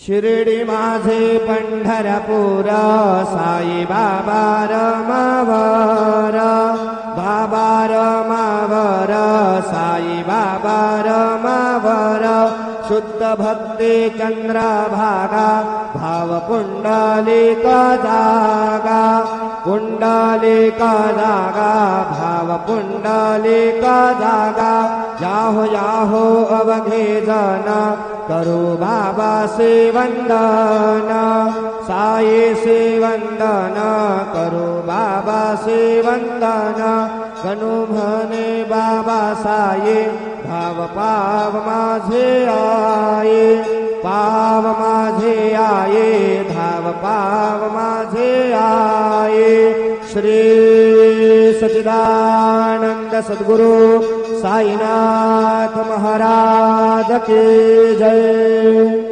शिर्डी माझे पंढरपूर साई बाबा रमावर, बाबा रमावर साई बाबा रमावर, शुद्ध भक्ती चंद्रभागा भाव पुंडलिका जागा, पुंडलिका जागा भाव पुंडलिका जागा, याहो याहो अवघे जन करू बाबा से वंदन, साई से वंदन करू बाबा से वंदन, कनु म्हणे बाबा साई भाव पाव माझे आये, पाव माझे आये धाव पाव माझे आये। श्री सच्चिदानंद सद्गुरु साईनाथ महाराज की जय।